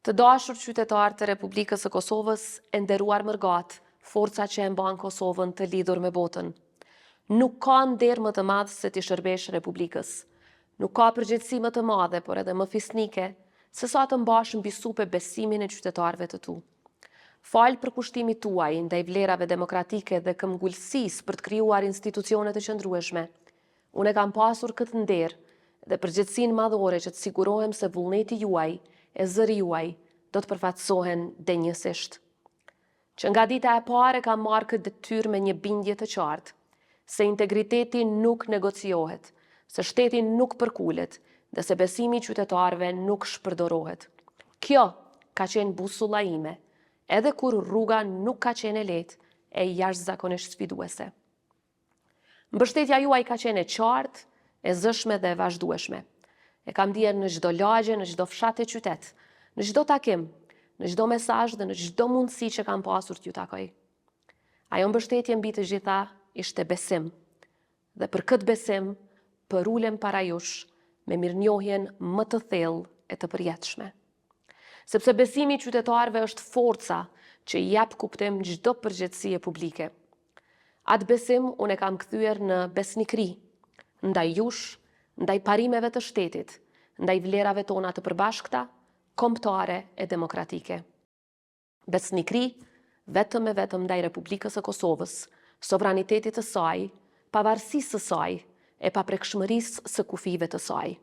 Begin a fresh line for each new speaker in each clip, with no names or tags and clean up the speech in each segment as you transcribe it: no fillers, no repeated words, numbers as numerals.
Të dashur qytetarë të Republikës së Kosovës, e nderuar mërgat, forca që e mban Kosovën të lidhur me botën. Nuk ka nder më të madh se t'i shërbesh Republikës. Nuk ka përgjegjësi më të madhe, por edhe më fisnike, se sa të mbash mbi supe besimin e qytetarëve të tu. Falë për kushtimit tuaj ndaj vlerave demokratike dhe këmbgulësisë për të krijuar institucione të qëndrueshme, unë kam pasur këtë nder dhe përgjegjësinë madhore që të sigurohem se vullneti juaj e zëri juaj do të përfaqësohen denjësisht. Që nga dita e parë kam marrë këtë detyrë me një bindje të qartë, se integriteti nuk negociohet, se shteti nuk përkulet dhe se besimi i qytetarëve nuk shpërdorohet. Kjo ka qenë busulla ime, edhe kur rruga nuk ka qenë e lehtë e jashtëzakonisht sfiduese. Mbështetja juaj ka qenë e qartë, e zëshme dhe e vazhdueshme. E kam ndier në çdo lagje, në çdo fshat e qytet, në çdo takim, në çdo mesazh dhe në çdo mundësi që kam pasur t'ju takoj. Ajo mbështetje mbi të gjitha ishte besim. Dhe për këtë besim, përulem para jush me mirënjohjen më të thellë e të përjetshme. Sepse besimi i qytetarëve është forca që i jep kuptim çdo përgjegjësie publike. Atë besim unë e kam kthyer në besnikëri, ndaj jush, ndaj parimeve të shtetit, ndaj vlerave tona të përbashkëta, kombëtare e demokratike. Besnikëri vetëm e vetëm ndaj Republikës së Kosovës, sovranitetit të saj, pavarësisë së saj e paprekshmërisë së kufive të saj.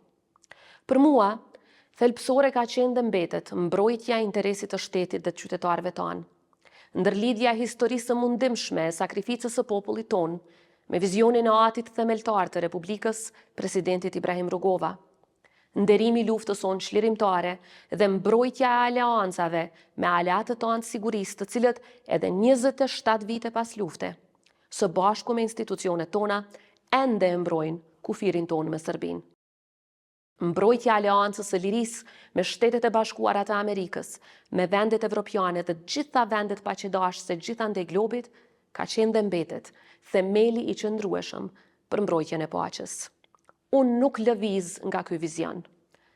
Për mua, thelbësore ka qenë dhe mbetet mbrojtja e interesit të shtetit dhe të qytetarëve tanë, ndërlidhja e historisë së mundimshme e sakrificës së popullit tonë me vizionin e atit themeltar të Republikës, presidentit Ibrahim Rugova, nderimi i luftës sonë çlirimtare dhe mbrojtja e aleancave me aleatët tanë sigurisë, të cilët edhe 27 vite pas lufte, së bashku me institucionet tona, ende e mbrojnë kufirin tonë me Serbinë. Mbrojtja e aleancës së lirisë me Shtetet e Bashkuara të Amerikës, me vendet evropiane dhe gjitha vendet paqëdashëse gjithandej globit, ka qenë dhe mbetet themeli i qëndrueshëm për mbrojtjen e paqes. Unë nuk lëviz nga ky vizion,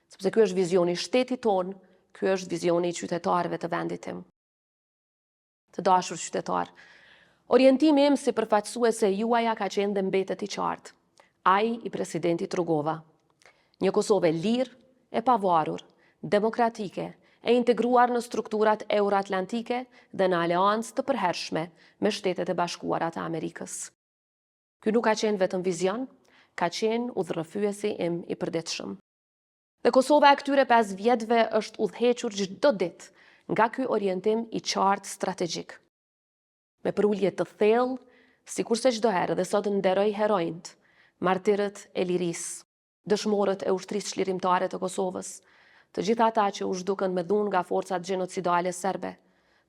sepse ky është vizioni i shtetit tonë, ky është vizioni i qytetarëve të vendit tim. Të dashur qytetar, orientimi im si përfaqësuese juaja ka qenë dhe mbetet i qartë, ai i presidentit Rugova. Një Kosovë e lirë, e pavarur, demokratike, e integruar në strukturat euroatlantike dhe në aleancë të përhershme me Shtetet e Bashkuara të Amerikës. Ky nuk ka qenë vetëm vizion, ka qenë udhërrëfyesi im i përditshëm. Dhe Kosova e këtyre 5 vjetëve është udhëhequr çdo ditë nga ky orientim i qartë strategjik. Me përulje të thellë, sikurse çdo herë dhe sot nderoj heronjt, martirët e lirisë, dëshmorët e ushtrisë çlirimtare të Kosovës, të gjitha ata që u zhdukën me dhunë nga forcat gjenocidale serbe,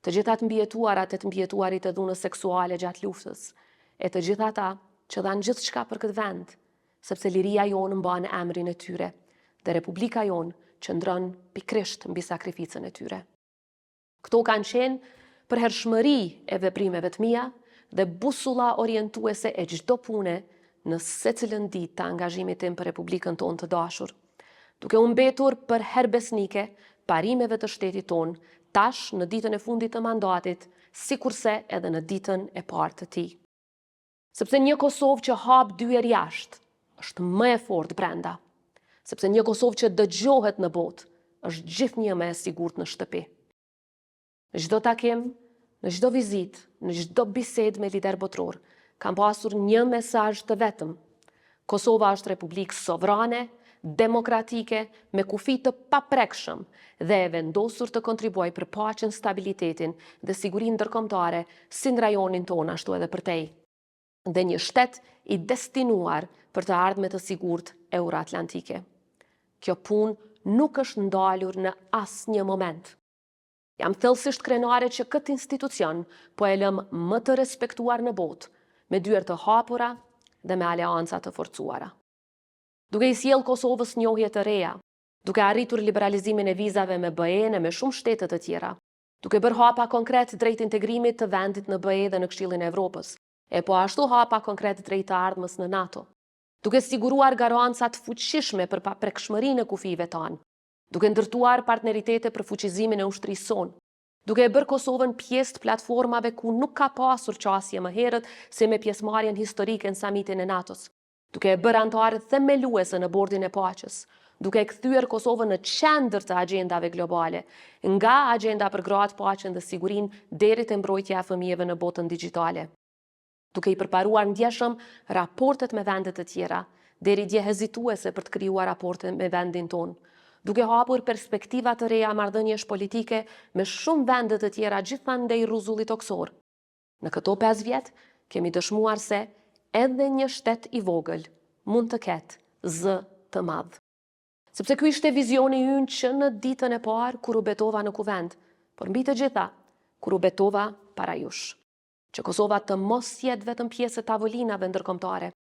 të gjitha të mbijetuarat e të mbijetuarit e dhunës seksuale gjatë luftës, e të gjitha ata që dhanë gjithçka për këtë vend, sepse liria jonë mban emrin e tyre, dhe Republika jonë qëndron pikërisht mbi sakrificën e tyre. Këto kanë qenë përhershmëri e veprimeve të mia dhe busulla orientuese e çdo pune në secilën ditë të angazhimit tim për Republikën tonë të dashur, duke u mbetur për herë besnike parimeve të shtetit tonë, tash në ditën e fundit të mandatit, sikurse edhe në ditën e parë të tij. Sepse një Kosovë që hap dyer jashtë është më e fortë brenda, sepse një Kosovë që dëgjohet në botë është gjithnjë më e sigurt në shtëpi. Në çdo takim, në çdo vizitë, në çdo bisedë me lider botror, kam pasur një mesazh të vetëm. Kosova është republikë sovrane, demokratike, me kufi të paprekshëm dhe e vendosur të kontribuoj për paqen, stabilitetin dhe sigurinë ndërkombëtare si në rajonin tonë ashtu edhe për tej. Dhe një shtet i destinuar për të ardhme të sigurt euroatlantike. Kjo punë nuk është ndalur në asnjë moment. Jam thellësisht krenare që këtë institucion po e lëm më të respektuar në botë, me dyert të hapura dhe me aleanca të forcuara. Duke i sjell Kosovës njohje të reja, duke arritur liberalizimin e vizave me BE-n e me shumë shtete të tjera, duke bërë hapa konkret drejt integrimit të vendit në BE dhe në Këshillin e Evropës, e po ashtu hapa konkret drejt të ardhmës në NATO, duke siguruar garancat fuqishme për paprekshmërinë e kufive tanë, duke ndërtuar partneritete për fuqizimin e ushtrisë sonë, duke e bërë Kosovën pjesë të platformave ku nuk ka pasur qasje më herët se me pjesëmarrjen historike në samitin e NATO-s, duke e bërë antare themeluese në bordin e paqes, duke e kthyer Kosovën në qendër të agjendave globale, nga agjenda për gratë, paqen dhe sigurinë deri te mbrojtja e fëmijëve në botën digjitale, duke i përparuar ndjeshëm raportet me vendet të tjera, deri dje hezituese për të krijuar raporte me vendin tonë, duke hapur perspektiva të reja marrëdhëniesh politike me shumë vende të tjera gjithandej rruzullit toksor. Në këto 5 vjet kemi dëshmuar se edhe një shtet i vogël mund të ketë zë të madh. Sepse ky ishte vizioni ynë që në ditën e parë kur u betova në kuvend, por mbi të gjitha kur u betova para jush, që Kosova të mos jetë vetëm pjesë e tavolinave ndërkombëtare,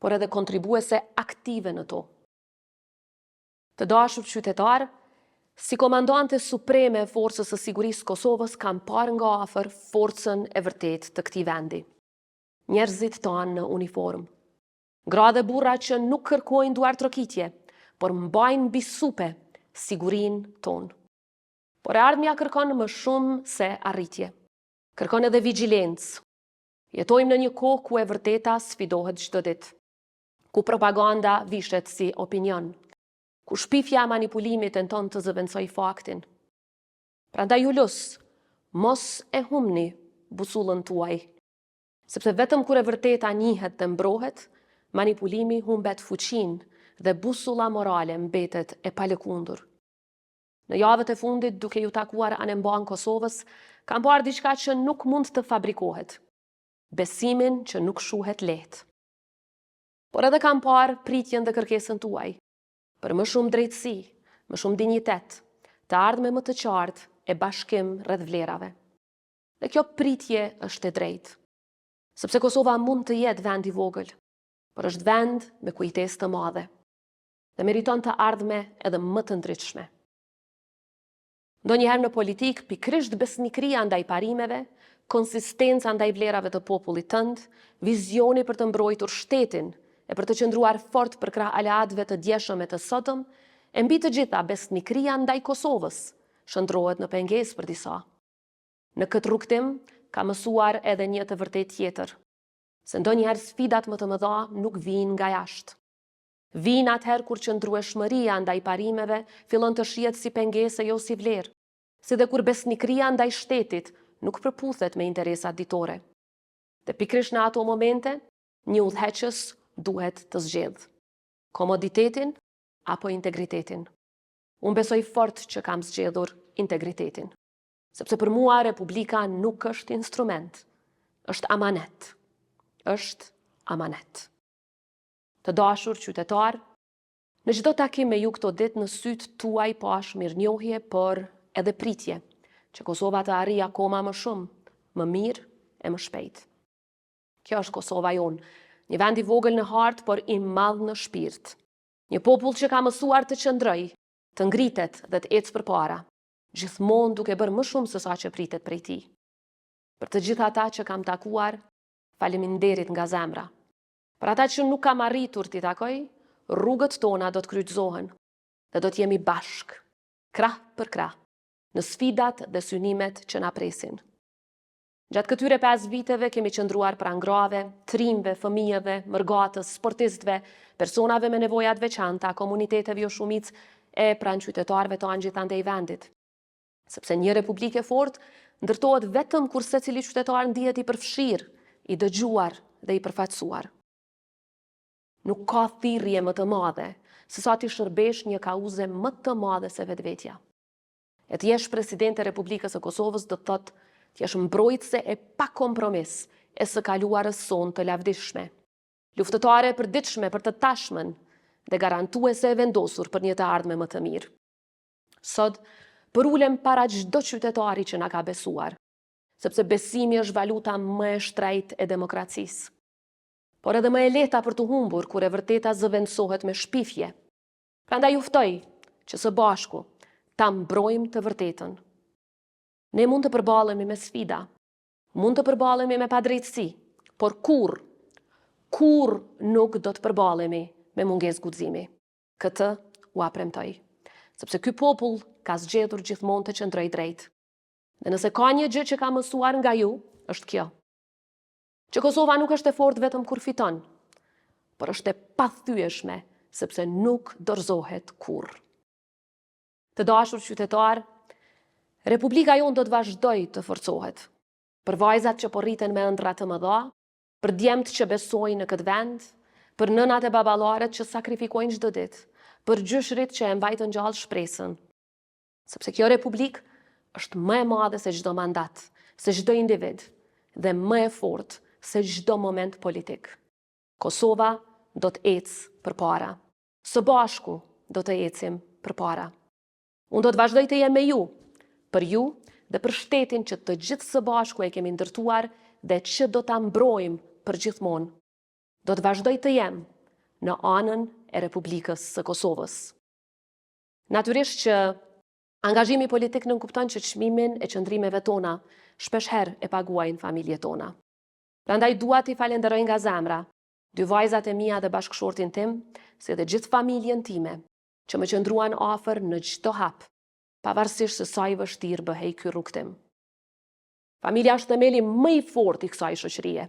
por edhe kontribuese aktive në to. Të dashur qytetar, si komandante supreme e Forcës së Sigurisë Kosovës kam parë nga afër forcën e vërtet të këtij vendi. Njerëzit tanë në uniformë. Gra dhe burra që nuk kërkojnë duar trokitje, por mbajnë mbi supe sigurinë tonë. Por e ardhmja kërkon më shumë se arritje. Kërkon edhe vigjilencë. Jetojmë në një kohë ku e vërteta sfidohet çdo ditë, ku propaganda vishet si opinion, ku shpifja e manipulimit tenton të zëvendësoj faktin. Prandaj ju lus, mos e humni busullën tuaj, sepse vetëm kur e vërteta njihet dhe mbrohet, manipulimi humbet fuqinë dhe busulla morale mbetet e palëkundur. Në javët e fundit, duke ju takuar anemban Kosovës, kam parë diçka që nuk mund të fabrikohet. Besimin që nuk shuhet lehtë. Por edhe kam parë pritjen dhe kërkesën tuaj për më shumë drejtësi, më shumë dinjitet, të ardhme më të qartë e bashkim rreth vlerave. Dhe kjo pritje është e drejtë, sepse Kosova mund të jetë vend i vogël, por është vend me kujtesë të madhe dhe meriton të ardhme edhe më të ndritshme. Ndonjëherë në politik, pikërisht besnikëria ndaj parimeve, konsistenca ndaj vlerave të popullit tënd, vizioni për të mbrojtur shtetin e për të qëndruar fort përkrah aleatëve të djeshëm e të sotëm, e mbi të gjitha besnikëria ndaj Kosovës shndrohet në pengesë për disa. Në këtë rrugtim ka mësuar edhe një të vërtet tjetër, se ndonjëherë sfidat më të mëdha nuk vijnë nga jashtë. Vijnë atëherë kur qëndrueshmëria ndaj parimeve fillon të shihet si pengesë jo si vlerë, si dhe kur besnikëria ndaj shtetit nuk përputhet me interesat ditore. Dhe pikërisht në ato momente, një udhëheqës duhet të zgjedhë komoditetin apo integritetin. Unë besoj fort që kam zgjedhur integritetin, sepse për mua Republika nuk është instrument, është amanet. Është amanet. Të dashur qytetar, në çdo takim me ju këto ditë në sytë tuaj pash mirënjohje, por edhe pritje, që Kosova të arrijë akoma më shumë, më mirë e më shpejt. Kjo është Kosova jonë, një vend i vogël në hartë, por i madh në shpirt. Një popull që ka mësuar të qëndroj, të ngritet dhe të ecë përpara, gjithmonë duke bërë më shumë se sa që pritet prej tij. Për të gjithë ata që kam takuar, faleminderit nga zemra. Për ata që nuk kam arritur t'i takoj, rrugët tona do të kryqëzohen dhe do t'jemi bashk, krah për krah, në sfidat dhe synimet që na presin. Gjatë këtyre 5 viteve kemi qëndruar pranë grave, trimve, fëmijëve, mërgatës, sportistëve, personave me nevoja të veçanta, komuniteteve jo shumicë e pranë qytetarëve të gjithandej vendit. Sepse një republikë e fortë ndërtohet vetëm kur secili qytetar ndihet i përfshirë, i dëgjuar dhe i përfaqësuar. Nuk ka thirrje më të madhe se sa ti shërbesh një kauze më të madhe se vetvetja. E të jesh presidente e Republikës së Kosovës do të thotë të jesh mbrojtëse e pa kompromis e së kaluarës sonë të lavdishme, luftëtare e përditshme për të tashmen dhe garantuese e vendosur për një të ardhme më të mirë. Sot përulem para çdo qytetari që na ka besuar, sepse besimi është valuta më e shtrejtë e demokracisë. Por edhe më e lehta për të humbur kur e vërteta zëvendësohet me shpifje. Prandaj ju ftoj që së bashku ta mbrojmë të vërtetën. Ne mund të përballemi me sfida, mund të përballemi me padrejtësi, por kur nuk do të përballemi me mungesë guximi. Këtë u apremtoj. sepse ky popull ka zgjedhur gjithmonë të qëndrojë drejt. Dhe nëse ka një gjë që ka mësuar nga ju, është kjo. Që Kosova nuk është e fortë vetëm kur fiton, por është e pathyeshme sepse nuk dorëzohet kurrë. Të dashur qytetar, Republika jonë do të vazhdojë të forcohet. Për vajzat që po rriten me ëndra të mëdha, për djemt që besojnë në këtë vend, për nënat e baballarët që sakrifikojnë çdo ditë, për gjyshrit që e mbajtën gjallë shpresën. Sepse kjo republikë është më e madhe se çdo mandat, se çdo individ, dhe më e fortë se çdo moment politik. Kosova do të ecë përpara. Së bashku do të ecim përpara. Unë do të vazhdoj të jem me ju, për ju dhe për shtetin që të gjithë së bashku e kemi ndërtuar dhe që do ta mbrojmë për gjithmonë. Do të vazhdoj të jem në anën e Republikës së Kosovës. Natyrisht që angazhimi politik nënkupton që çmimin e qëndrimeve tona shpesh herë e paguajnë familjet tona. Prandaj dua t'i falenderoj nga zemra dy vajzat e mia dhe bashkëshortin tim, si dhe gjithë familjen time, që më qëndruan afër në çdo hap, pavarësisht se sa i vështirë bëhej ky rrugtim. Familja është themeli më i fortë i kësaj shoqërie,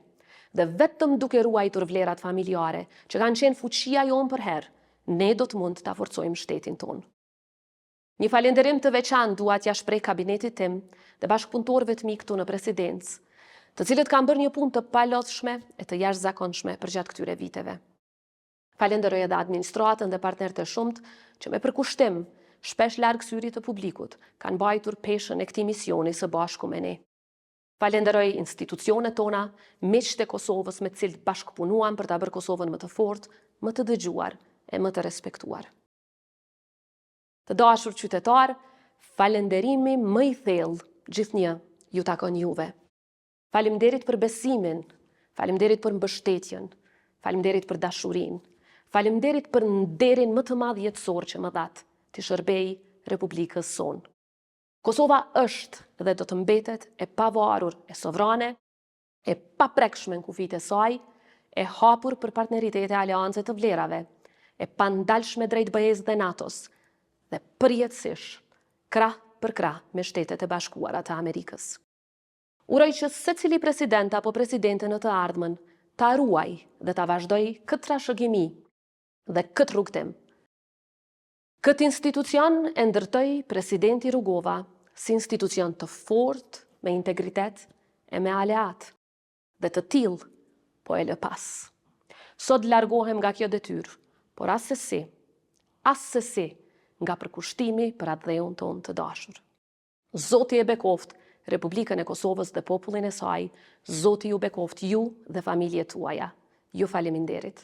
dhe vetëm duke ruajtur vlerat familjare, që kanë qenë fuqia jonë për herë, ne do të mund ta forcojmë shtetin tonë. Një falenderim të veçantë dua t'ia shpreh kabinetit tim dhe bashkëpunëtorëve të mi këtu në presidencë, të cilët kanë bërë një punë të palodhshme e të jashtëzakonshme përgjatë këtyre viteve. Falenderoj edhe administratën dhe partnerët e shumt që me përkushtim, shpesh larg syrit të publikut, kanë mbajtur peshën e këtij misioni së bashku me ne. Falenderoj institucionet tona, miqtë e Kosovës me të cilët bashkëpunuam për ta bërë Kosovën më të fortë, më të dëgjuar e më të respektuar. Të dashur qytetar, falenderimi më i thellë gjithnjë ju takon juve. Faleminderit për besimin, faleminderit për mbështetjen, faleminderit për dashurinë, faleminderit për nderin më të madh jetësor që më dhat të shërbej Republikës sonë. Kosova është dhe do të mbetet e pavarur, e sovrane, e paprekshme në kufijtë e saj, e hapur për partneritete e aleancë të vlerave, e pandalshme drejt BE-s dhe NATO-s, dhe përjetësisht, krah për krah me Shtetet e Bashkuara të Amerikës. Uroj që secili president apo presidente në të ardhmen ta ruaj dhe ta vazhdoj këtë trashëgimi dhe këtë rrugtim. Këtë institucion e ndërtoi presidenti Rugova si institucion të fortë, me integritet e me aleat, dhe të tillë po e lë pas. Sot largohem nga kjo detyrë, por asesi nga përkushtimi për atë dheun tonë të dashur. Zoti e bekoft Republikën e Kosovës dhe popullin e saj, Zoti ju bekoft ju dhe familjet tuaja. Ju faleminderit.